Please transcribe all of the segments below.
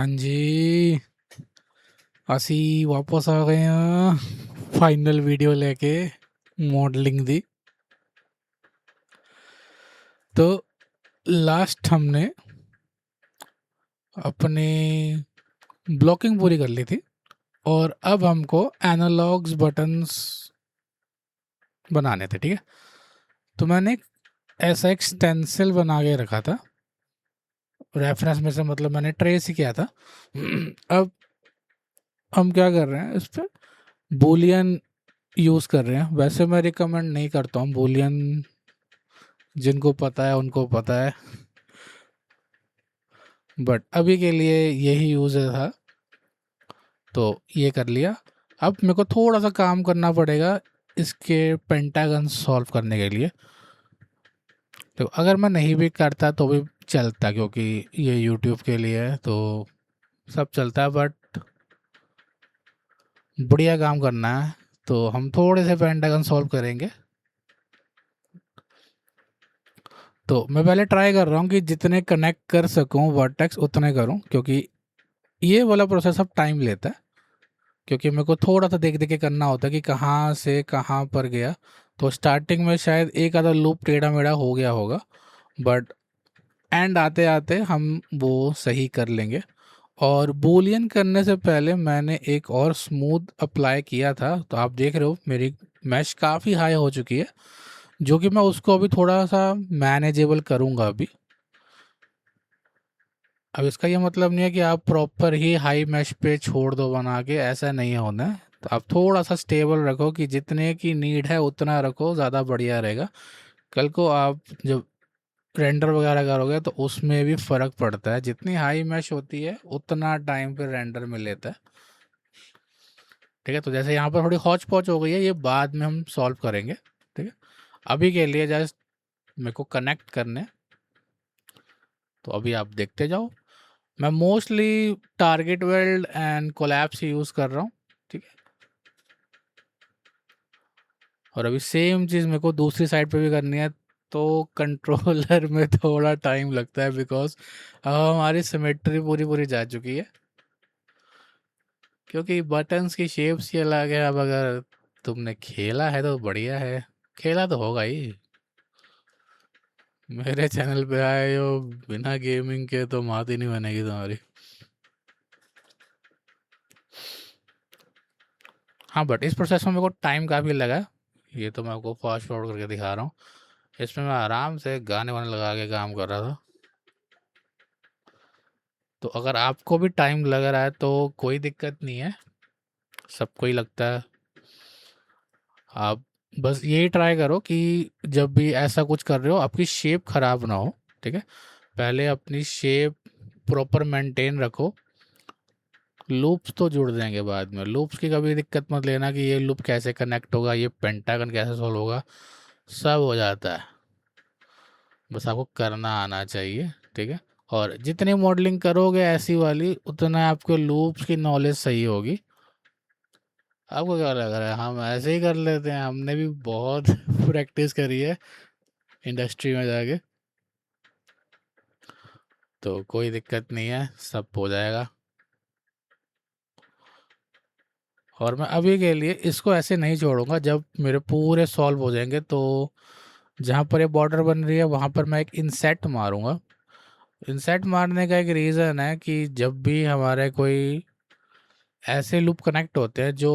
हाँ जी। असी वापस आ गए हैं फाइनल वीडियो लेके मॉडलिंग दी। तो लास्ट हमने अपनी ब्लॉकिंग पूरी कर ली थी और अब हमको एनालॉग्स बटन्स बनाने थे, ठीक है। तो मैंने ऐसा एक स्टेंसिल बना के रखा था रेफरेंस में से, मतलब मैंने ट्रेस ही किया था। अब हम क्या कर रहे हैं, इस पर बूलियन यूज़ कर रहे हैं। वैसे मैं रिकमेंड नहीं करता हूँ बूलियन, जिनको पता है उनको पता है, बट अभी के लिए यही यूज़ था तो ये कर लिया। अब मेरे को थोड़ा सा काम करना पड़ेगा इसके पेंटागन सॉल्व करने के लिए। तो अगर मैं नहीं भी करता तो भी चलता, क्योंकि ये यूट्यूब के लिए है तो सब चलता है, बट बढ़िया काम करना है तो हम थोड़े से पेंटागन सॉल्व करेंगे। तो मैं पहले ट्राई कर रहा हूँ कि जितने कनेक्ट कर सकूँ वर्टेक्स उतने करूँ, क्योंकि ये वाला प्रोसेस अब टाइम लेता है। क्योंकि मेरे को थोड़ा सा देख देख के करना होता है कि कहाँ से कहाँ पर गया। तो स्टार्टिंग में शायद एक आधा लूप टेढ़ा मेढ़ा हो गया होगा, बट एंड आते आते हम वो सही कर लेंगे। और बूलियन करने से पहले मैंने एक और स्मूथ अप्लाई किया था, तो आप देख रहे हो मेरी मैश काफ़ी हाई हो चुकी है, जो कि मैं उसको अभी थोड़ा सा मैनेजेबल करूँगा अभी। अब इसका ये मतलब नहीं है कि आप प्रॉपर ही हाई मैश पे छोड़ दो बना के, ऐसा नहीं होना है। तो आप थोड़ा सा स्टेबल रखो कि जितने की नीड है उतना रखो, ज़्यादा बढ़िया रहेगा। कल को आप जब रेंडर वगैरह करोगे तो उसमें भी फ़र्क पड़ता है, जितनी हाई मैश होती है उतना टाइम पे रेंडर में लेता है, ठीक है। तो जैसे यहाँ पर थोड़ी हौच पौच हो गई है, ये बाद में हम सॉल्व करेंगे, ठीक है। अभी के लिए जस्ट मेरे को कनेक्ट करने, तो अभी आप देखते जाओ। मैं mostly target weld and collapse he use कर रहा हूँ, ठीक है। और अभी सेम चीज़ मेरे को दूसरी साइड पे भी करनी है, तो कंट्रोलर में थोड़ा टाइम लगता है, बिकॉज अब हमारी सिमेट्री पूरी पूरी जा चुकी है, क्योंकि बटन्स की शेप्स ही अलग है। अब अगर तुमने खेला है तो बढ़िया है, खेला तो होगा ही। मेरे चैनल पे आए हो बिना गेमिंग के तो मात ही नहीं बनेगी तुम्हारी। हाँ, बट इस प्रोसेस में मेरे को टाइम काफ़ी लगा। ये तो मैं आपको फास्ट फॉरवर्ड करके दिखा रहा हूँ। इसमें मैं आराम से गाने वाने लगा के काम कर रहा था। तो अगर आपको भी टाइम लग रहा है तो कोई दिक्कत नहीं है, सबको ही लगता है। आप बस यही ट्राई करो कि जब भी ऐसा कुछ कर रहे हो आपकी शेप ख़राब ना हो, ठीक है। पहले अपनी शेप प्रॉपर मेंटेन रखो। लूप्स तो जुड़ जाएंगे बाद में, लूप्स की कभी दिक्कत मत लेना कि ये लूप कैसे कनेक्ट होगा, ये पेंटागन कैसे सॉल्व होगा, सब हो जाता है। बस आपको करना आना चाहिए, ठीक है। और जितनी मॉडलिंग करोगे ऐसी वाली, उतना आपको लूप्स की नॉलेज सही होगी। आपको क्या लग रहा है हम ऐसे ही कर लेते हैं? हमने भी बहुत प्रैक्टिस करी है इंडस्ट्री में जाके, तो कोई दिक्कत नहीं है, सब हो जाएगा। और मैं अभी के लिए इसको ऐसे नहीं छोड़ूंगा, जब मेरे पूरे सॉल्व हो जाएंगे तो जहाँ पर ये बॉर्डर बन रही है वहाँ पर मैं एक इंसेट मारूंगा। इंसेट मारने का एक रीज़न है कि जब भी हमारे कोई ऐसे लूप कनेक्ट होते हैं जो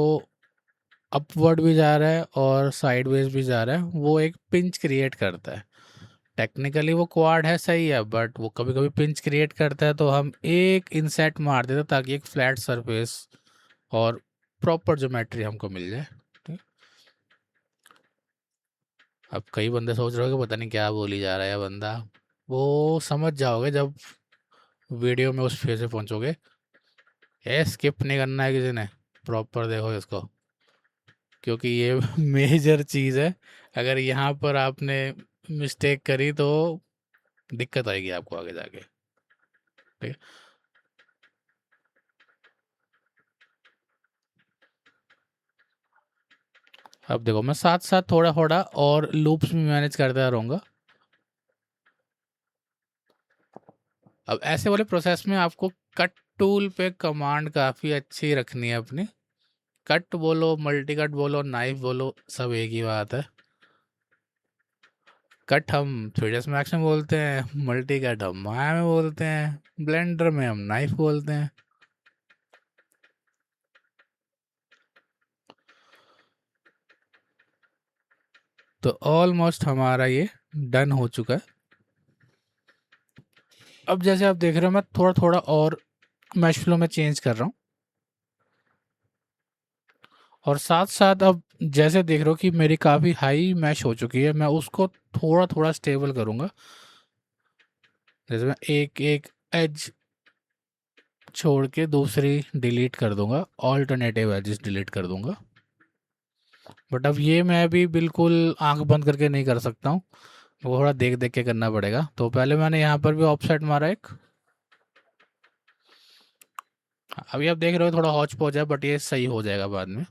अपवर्ड भी जा रहा है और साइडवेज भी जा रहा है, वो एक पिंच क्रिएट करता है। टेक्निकली वो क्वाड है, सही है, बट वो कभी कभी पिंच क्रिएट करता है, तो हम एक इंसेट मार देते हैं ताकि एक फ्लैट सरफेस और प्रॉपर ज्योमेट्री हमको मिल जाए, ठीक? अब कई बंदे सोच रहे हो कि पता नहीं क्या बोली जा रहा है बंदा, वो समझ जाओगे जब वीडियो में उस फेज पे पहुंचोगे। ये स्किप नहीं करना है किसी ने, प्रॉपर देखो इसको, क्योंकि ये मेजर चीज़ है। अगर यहाँ पर आपने मिस्टेक करी तो दिक्कत आएगी आपको आगे जाके, ठीक है। अब देखो मैं साथ साथ थोड़ा थोड़ा और लूप्स भी मैनेज करता रहूँगा। अब ऐसे वाले प्रोसेस में आपको कट टूल पे कमांड काफ़ी अच्छी रखनी है अपनी। कट बोलो, मल्टी कट बोलो, नाइफ बोलो, सब एक ही बात है। कट हम 3ds मैक्स में बोलते हैं, मल्टी कट हम माया में बोलते हैं, ब्लेंडर में हम नाइफ बोलते हैं। तो ऑलमोस्ट हमारा ये डन हो चुका है। अब जैसे आप देख रहे हो मैं थोड़ा थोड़ा और मैश फ्लो में चेंज कर रहा हूँ, और साथ साथ अब जैसे देख रहे हो कि मेरी काफ़ी हाई मैश हो चुकी है, मैं उसको थोड़ा थोड़ा स्टेबल करूँगा। जैसे मैं एक एक एज छोड़ के दूसरी डिलीट कर दूंगा, ऑल्टरनेटिव एजेस डिलीट कर दूंगा। बट अब ये मैं भी बिल्कुल आंख बंद करके नहीं कर सकता हूँ, वो थोड़ा देख देख के करना पड़ेगा। तो पहले मैंने यहाँ पर भी ऑफसेट मारा एक। अभी आप देख रहे हो थोड़ा हौच पौच है, बट ये सही हो जाएगा बाद में।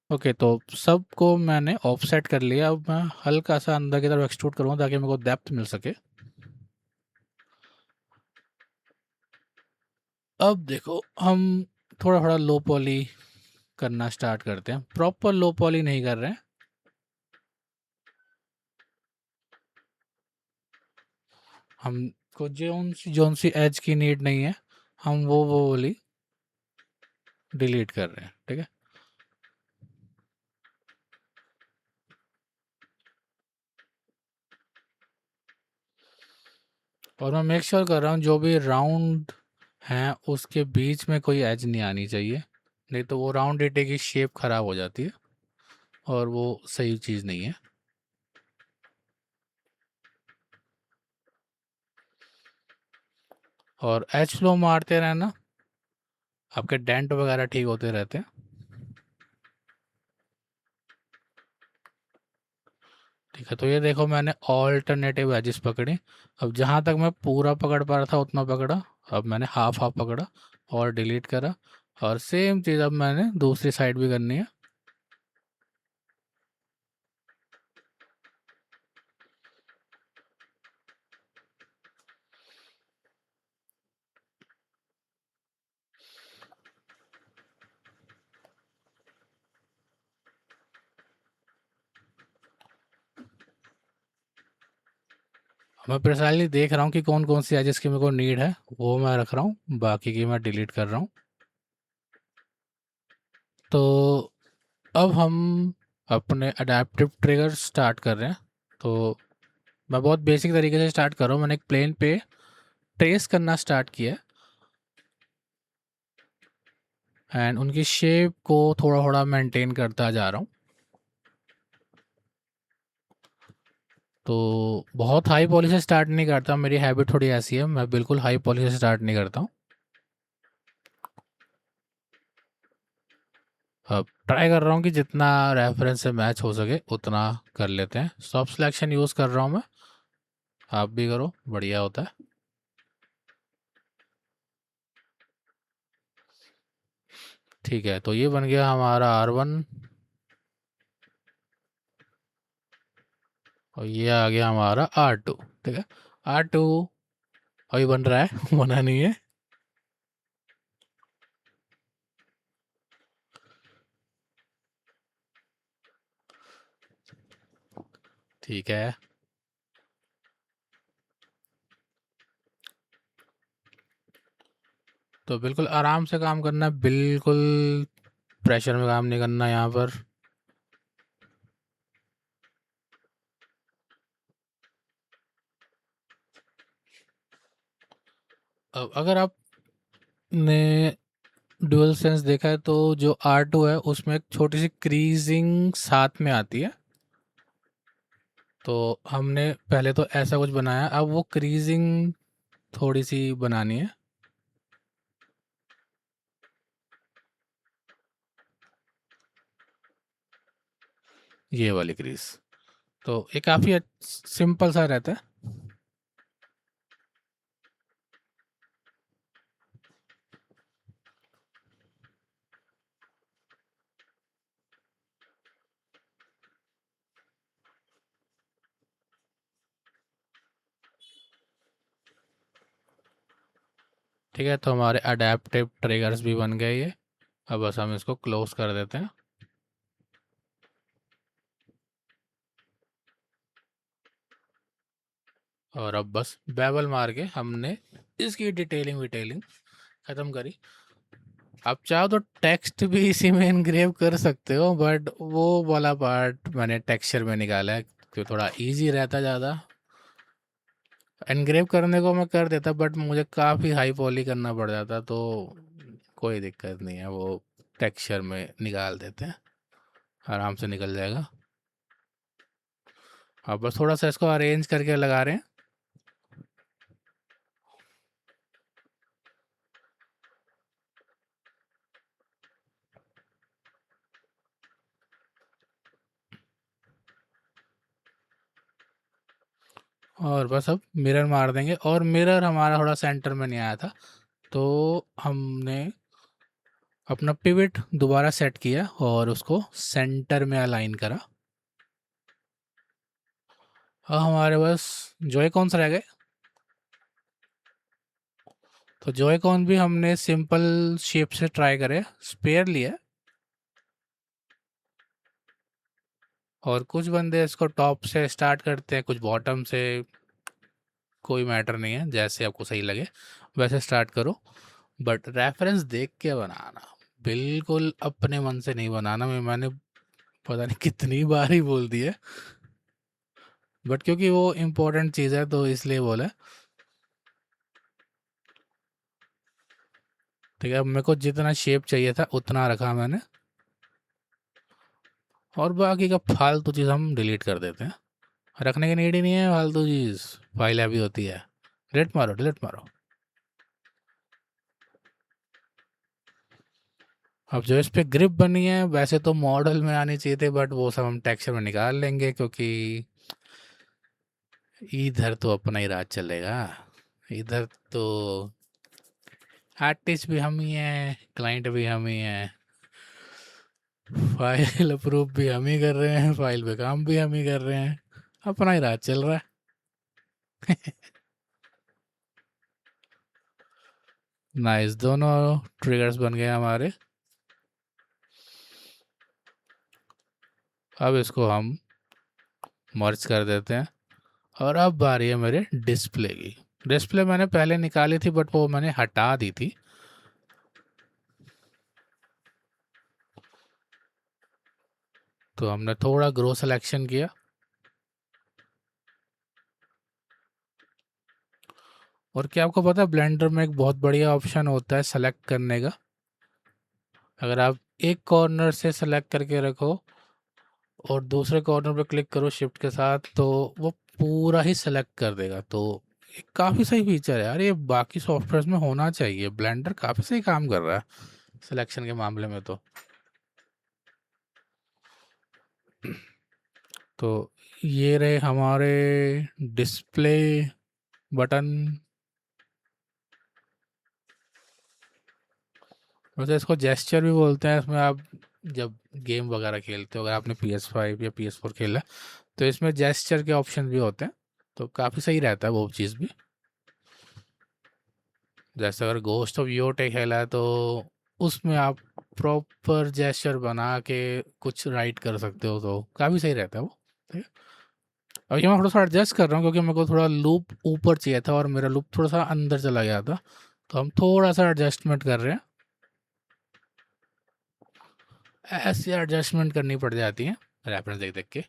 ओके, तो सबको मैंने ऑफसेट कर लिया। अब मैं हल्का सा अंदर की तरफ एक्सट्रूड करूँगा ताकि मेरे को डेप्थ मिल सके। अब देखो हम थोड़ा थोड़ा लो पॉली करना स्टार्ट करते हैं, प्रॉपर लो पॉली नहीं कर रहे हैं। हमको जोन सी एज की नीड नहीं है, हम वो वाली डिलीट कर रहे हैं, ठीक है। और मैं मेक श्योर कर रहा हूँ जो भी राउंड हैं उसके बीच में कोई एज नहीं आनी चाहिए, नहीं तो वो राउंड ईटे की शेप खराब हो जाती है और वो सही चीज़ नहीं है। और एज फ्लो मारते रहना, आपके डेंट वगैरह ठीक होते रहते हैं। ठीक है, तो ये देखो मैंने ऑल्टरनेटिव एजेस पकड़ी। अब जहाँ तक मैं पूरा पकड़ पा रहा था उतना पकड़ा, अब मैंने हाफ हाफ पकड़ा और डिलीट करा। और सेम चीज़ अब मैंने दूसरी साइड भी करनी है। मैं प्रिसाइजली देख रहा हूँ कि कौन कौन सी एजेस की मेरे को नीड है, वो मैं रख रहा हूँ, बाकी की मैं डिलीट कर रहा हूँ। तो अब हम अपने अडेप्टिव ट्रिगर स्टार्ट कर रहे हैं। तो मैं बहुत बेसिक तरीके से स्टार्ट कर रहा हूँ। मैंने एक प्लेन पे ट्रेस करना स्टार्ट किया एंड उनकी शेप को थोड़ा थोड़ा मेंटेन करता जा रहा हूँ। तो बहुत हाई पॉली से स्टार्ट नहीं करता, मेरी हैबिट थोड़ी ऐसी है, मैं बिल्कुल हाई पॉली से स्टार्ट नहीं करता हूँ। अब ट्राई कर रहा हूँ कि जितना रेफरेंस से मैच हो सके उतना कर लेते हैं। सॉफ्ट सिलेक्शन यूज़ कर रहा हूँ मैं, आप भी करो, बढ़िया होता है। ठीक है, तो ये बन गया हमारा R1 और ये आ गया हमारा R2। ठीक है, R2 अभी बन रहा है बना नहीं है। ठीक है, तो बिल्कुल आराम से काम करना है, बिल्कुल प्रेशर में काम नहीं करना यहाँ पर। अब अगर आपने डुअल सेंस देखा है तो जो R2 है उसमें एक छोटी सी क्रीजिंग साथ में आती है। तो हमने पहले तो ऐसा कुछ बनाया, अब वो क्रीजिंग थोड़ी सी बनानी है, ये वाली क्रीज। तो ये काफ़ी सिंपल सा रहता है। ठीक है, तो हमारे अडेप्टिव ट्रिगर्स भी बन गए ये। अब बस हम इसको क्लोज कर देते हैं। और अब बस बेबल मार के हमने इसकी डिटेलिंग विटेलिंग ख़त्म करी। आप चाहो तो टेक्स्ट भी इसी में इनग्रेव कर सकते हो, बट वो वाला पार्ट मैंने टेक्सचर में निकाला है क्योंकि थोड़ा इजी रहता ज़्यादा। एनग्रेव करने को मैं कर देता, बट मुझे काफ़ी हाई पॉली करना पड़ जाता, तो कोई दिक्कत नहीं है, वो टेक्सचर में निकाल देते हैं, आराम से निकल जाएगा। अब बस थोड़ा सा इसको अरेंज करके लगा रहे हैं। और बस अब मिरर मार देंगे, और मिरर हमारा थोड़ा सेंटर में नहीं आया था, तो हमने अपना पिवट दोबारा सेट किया और उसको सेंटर में अलाइन करा। अब हमारे पास जॉय कॉन्स रह गए। तो जॉय कॉन भी हमने सिंपल शेप से ट्राई करे, स्पेयर लिया, और कुछ बंदे इसको टॉप से स्टार्ट करते हैं, कुछ बॉटम से। कोई मैटर नहीं है, जैसे आपको सही लगे वैसे स्टार्ट करो, बट रेफरेंस देख के बनाना, बिल्कुल अपने मन से नहीं बनाना। मैंने पता नहीं कितनी बार ही बोल दी है, बट क्योंकि वो इम्पोर्टेंट चीज़ है तो इसलिए बोला। ठीक है, अब मेरे को जितना शेप चाहिए था उतना रखा मैंने, और बाकी का फालतू चीज़ हम डिलीट कर देते हैं। रखने की नीड ही नहीं है फालतू चीज़, फाइल अभी होती है। डिलीट मारो, डिलीट मारो। अब जो इस पे ग्रिप बनी है वैसे तो मॉडल में आनी चाहिए थे, बट वो सब हम टेक्सचर में निकाल लेंगे, क्योंकि इधर तो अपना ही राज चलेगा। इधर तो आर्टिस्ट भी हम ही हैं, क्लाइंट भी हम ही हैं, फाइल अप्रूव भी हम ही कर रहे हैं, फाइल पे काम भी हम ही कर रहे हैं, अपना ही राज चल रहा है। नाइस, दोनों ट्रिगर्स बन गए हमारे। अब इसको हम मर्ज कर देते हैं, और अब बारी है मेरे डिस्प्ले की। डिस्प्ले मैंने पहले निकाली थी, बट वो मैंने हटा दी थी। तो हमने थोड़ा ग्रो सिलेक्शन किया, और क्या आपको पता है ब्लेंडर में एक बहुत बढ़िया ऑप्शन होता है सेलेक्ट करने का। अगर आप एक कॉर्नर से सेलेक्ट करके रखो और दूसरे कॉर्नर पे क्लिक करो शिफ्ट के साथ, तो वो पूरा ही सेलेक्ट कर देगा। तो ये काफ़ी सही फीचर है यार, ये बाकी सॉफ्टवेयर में होना चाहिए। ब्लेंडर काफ़ी सही काम कर रहा है सिलेक्शन के मामले में। तो ये रहे हमारे डिस्प्ले बटन। वैसे इसको जेस्चर भी बोलते हैं। इसमें आप जब गेम वगैरह खेलते हो, अगर आपने PS5 या PS4 खेला, तो इसमें जेस्चर के ऑप्शन भी होते हैं, तो काफ़ी सही रहता है वो चीज़ भी। जैसे अगर गोस्ट ऑफ योटे खेला है, तो उसमें आप प्रॉपर जेस्चर बना के कुछ राइट कर सकते हो, तो काफ़ी सही रहता है वो। ठीक है, अब ये मैं थोड़ा सा एडजस्ट कर रहा हूँ क्योंकि मेरे को थोड़ा लूप ऊपर चाहिए था और मेरा लूप थोड़ा सा अंदर चला गया था, तो हम थोड़ा सा एडजस्टमेंट कर रहे हैं। ऐसी एडजस्टमेंट करनी पड़ जाती है रेफरेंस देख देख के।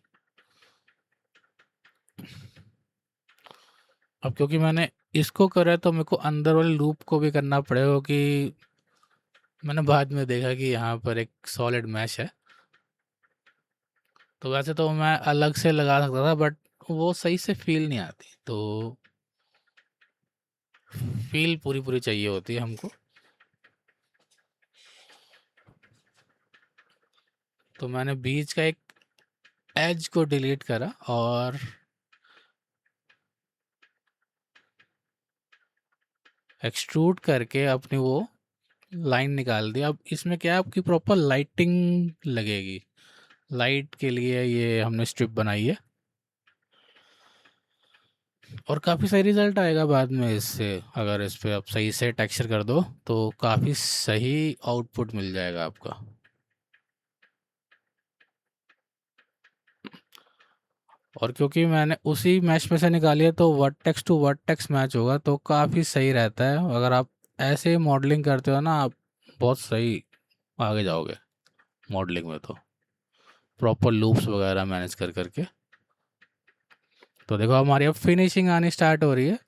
अब क्योंकि मैंने इसको करा है, तो मेरे को अंदर वाले लूप को भी करना पड़ेगा, कि मैंने बाद में देखा कि यहाँ पर एक सॉलिड मैश है। तो वैसे तो मैं अलग से लगा सकता था, बट वो सही से फील नहीं आती, तो फील पूरी पूरी चाहिए होती है हमको। तो मैंने बीच का एक एज को डिलीट करा और एक्सट्रूड करके अपनी वो लाइन निकाल दी। अब इसमें क्या है, आपकी प्रॉपर लाइटिंग लगेगी। लाइट के लिए ये हमने स्ट्रिप बनाई है। और काफ़ी सही रिज़ल्ट आएगा बाद में इससे, अगर इस पे आप सही से टेक्सचर कर दो तो काफ़ी सही आउटपुट मिल जाएगा आपका। और क्योंकि मैंने उसी मैश में से निकाली है तो वर्टेक्स टू वर्टेक्स मैच होगा तो काफ़ी सही रहता है। अगर आप ऐसे मॉडलिंग करते हो ना, आप बहुत सही आगे जाओगे मॉडलिंग में, तो प्रॉपर लूप्स वगैरह मैनेज कर करके। तो देखो हमारी अब फिनिशिंग आनी स्टार्ट हो रही है।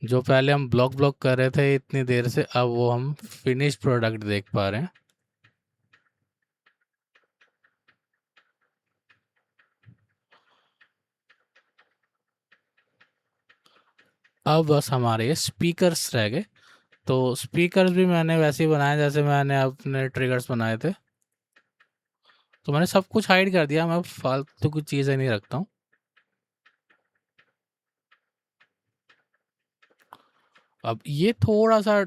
जो पहले हम ब्लॉक ब्लॉक कर रहे थे इतनी देर से, अब वो हम फिनिश प्रोडक्ट देख पा रहे हैं। अब बस हमारे स्पीकर्स रह गए। तो स्पीकर्स भी मैंने वैसे ही बनाए जैसे मैंने अपने ट्रिगर्स बनाए थे। तो मैंने सब कुछ हाइड कर दिया, मैं फालतू की चीज़ें नहीं रखता हूँ। अब ये थोड़ा सा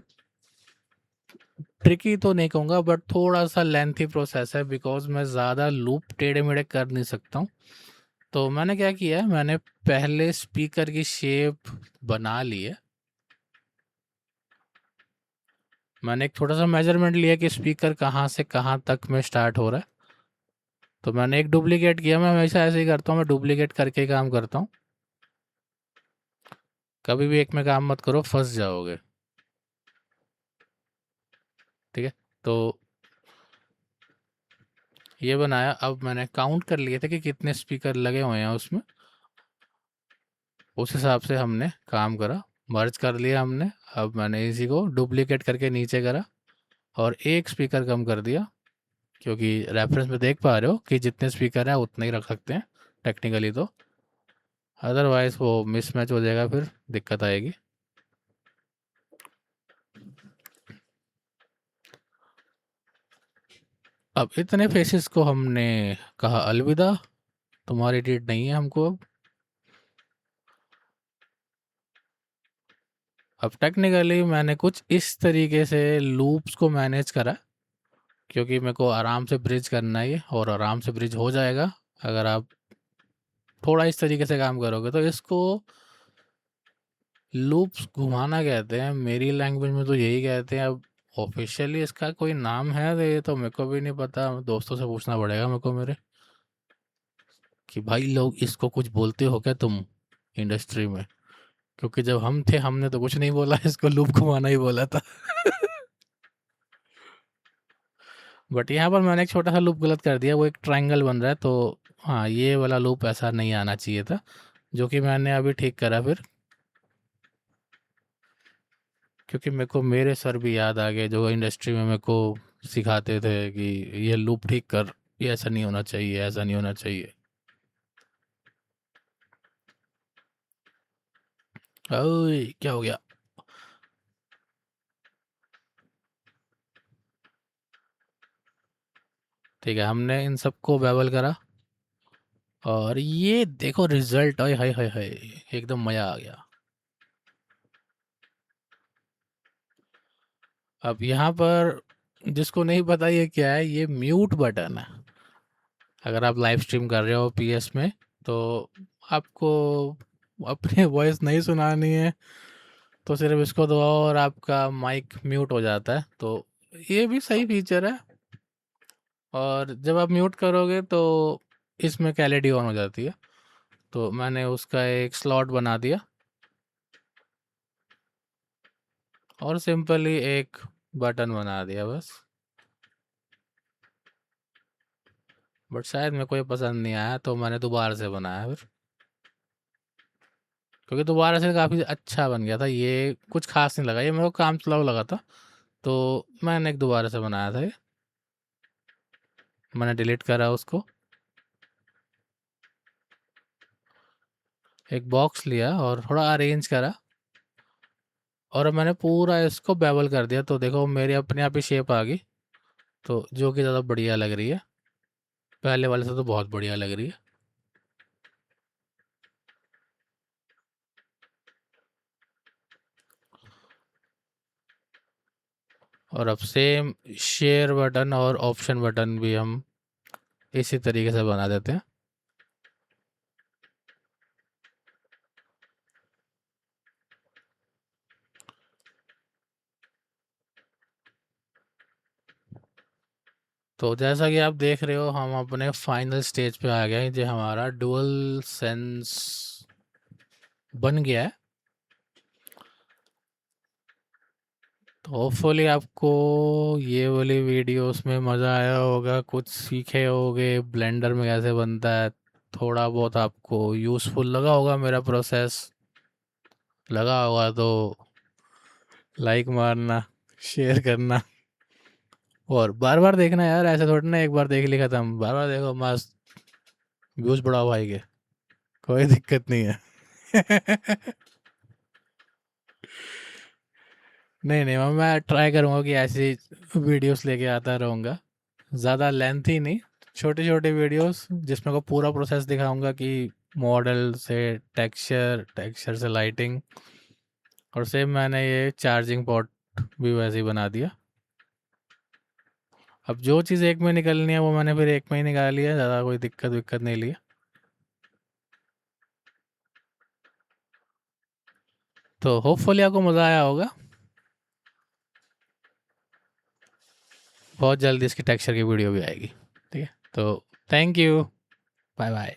ट्रिकी तो नहीं कहूँगा, बट थोड़ा सा लेंथी प्रोसेस है, बिकॉज मैं ज़्यादा लूप टेढ़े मेढ़े कर नहीं सकता हूँ। तो मैंने क्या किया है, मैंने पहले स्पीकर की शेप बना ली है। मैंने एक छोटा सा मेजरमेंट लिया कि स्पीकर कहाँ से कहाँ तक में स्टार्ट हो रहा है। तो मैंने एक डुप्लीकेट किया, मैं हमेशा ऐसे ही करता हूँ, मैं डुप्लीकेट करके ही काम करता हूँ। कभी भी एक में काम मत करो, फंस जाओगे। ठीक है। तो ये बनाया, अब मैंने काउंट कर लिए थे कि कितने स्पीकर लगे हुए हैं उसमें। उस हिसाब से हमने काम करा, मर्ज कर लिया हमने। अब मैंने इसी को डुप्लीकेट करके नीचे करा और एक स्पीकर कम कर दिया, क्योंकि रेफरेंस में देख पा रहे हो कि जितने स्पीकर हैं उतने ही रख सकते हैं टेक्निकली, तो अदरवाइज़ वो मिसमैच हो जाएगा, फिर दिक्कत आएगी। अब इतने फेसेस को हमने कहा अलविदा, तुम्हारी डेट नहीं है हमको अब। अब टेक्निकली मैंने कुछ इस तरीके से लूप्स को मैनेज करा, क्योंकि मेरे को आराम से ब्रिज करना है ये, और आराम से ब्रिज हो जाएगा अगर आप थोड़ा इस तरीके से काम करोगे। तो इसको लूप्स घुमाना कहते हैं, मेरी लैंग्वेज में तो यही कहते हैं। अब ऑफिशियली इसका कोई नाम है तो ये तो मेरे को भी नहीं पता, दोस्तों से पूछना पड़ेगा मेरे को मेरे, कि भाई लोग इसको कुछ बोलते हो क्या तुम इंडस्ट्री में, क्योंकि जब हम थे हमने तो कुछ नहीं बोला, इसको लूप घुमाना ही बोला था। बट यहाँ पर मैंने एक छोटा सा लूप गलत कर दिया, वो एक ट्रायंगल बन रहा है, तो हाँ ये वाला लूप ऐसा नहीं आना चाहिए था, जो कि मैंने अभी ठीक करा फिर। क्योंकि मेरे को मेरे सर भी याद आ गए जो इंडस्ट्री में मेरे को सिखाते थे कि ये लूप ठीक कर, ये ऐसा नहीं होना चाहिए, ऐसा नहीं होना चाहिए। ओए क्या हो गया? ठीक है, हमने इन सबको बेबल करा, और ये देखो रिजल्ट, ओए हाय हाय हाय, एकदम मज़ा आ गया। अब यहाँ पर जिसको नहीं पता ये क्या है, ये म्यूट बटन है। अगर आप लाइव स्ट्रीम कर रहे हो पीएस में, तो आपको अपनी वॉइस नहीं सुनानी है, तो सिर्फ इसको दबाओ और आपका माइक म्यूट हो जाता है। तो ये भी सही फीचर है। और जब आप म्यूट करोगे तो इसमें कैलिटी ऑन हो जाती है। तो मैंने उसका एक स्लॉट बना दिया और सिंपली एक बटन बना दिया बस। बट शायद मेरे को ये पसंद नहीं आया, तो मैंने दोबारा से बनाया फिर, क्योंकि दोबारा से काफ़ी अच्छा बन गया था। ये कुछ खास नहीं लगा, ये मेरे को काम चलाऊ लगा था, तो मैंने एक दोबारा से बनाया था ये। मैंने डिलीट करा उसको, एक बॉक्स लिया और थोड़ा अरेंज करा, और अब मैंने पूरा इसको बेवल कर दिया। तो देखो मेरी अपने आप ही शेप आ गई, तो जो कि ज़्यादा बढ़िया लग रही है, पहले वाले से तो बहुत बढ़िया लग रही है। और अब सेम शेयर बटन और ऑप्शन बटन भी हम इसी तरीके से बना देते हैं। तो जैसा कि आप देख रहे हो हम अपने फाइनल स्टेज पे आ गए हैं, जो हमारा डुअल सेंस बन गया है। तो होपफुली आपको ये वाली वीडियोस में मज़ा आया होगा, कुछ सीखे होगे ब्लेंडर में कैसे बनता है, थोड़ा बहुत आपको यूज़फुल लगा होगा मेरा प्रोसेस। लगा होगा तो लाइक मारना, शेयर करना, और बार बार देखना यार, ऐसे थोड़ी ना एक बार देख लिया खत्म, बार बार देखो, मस्त व्यूज़ बढ़ाओ भाई के, कोई दिक्कत नहीं है। नहीं नहीं मैं ट्राई करूँगा कि ऐसी वीडियोस लेके आता रहूँगा, ज़्यादा लेंथी नहीं, छोटी छोटी वीडियोस जिसमें को पूरा प्रोसेस दिखाऊंगा कि मॉडल से टेक्सचर, टेक्सचर से लाइटिंग, और सेम मैंने ये चार्जिंग पोर्ट भी वैसे ही बना दिया। अब जो चीज़ एक में निकलनी है वो मैंने फिर एक में ही निकाली है, ज़्यादा कोई दिक्कत विक्कत नहीं ली है। तो होपफुली आपको मज़ा आया होगा। बहुत जल्दी इसकी टेक्सचर की वीडियो भी आएगी। ठीक है, तो थैंक यू, बाय बाय।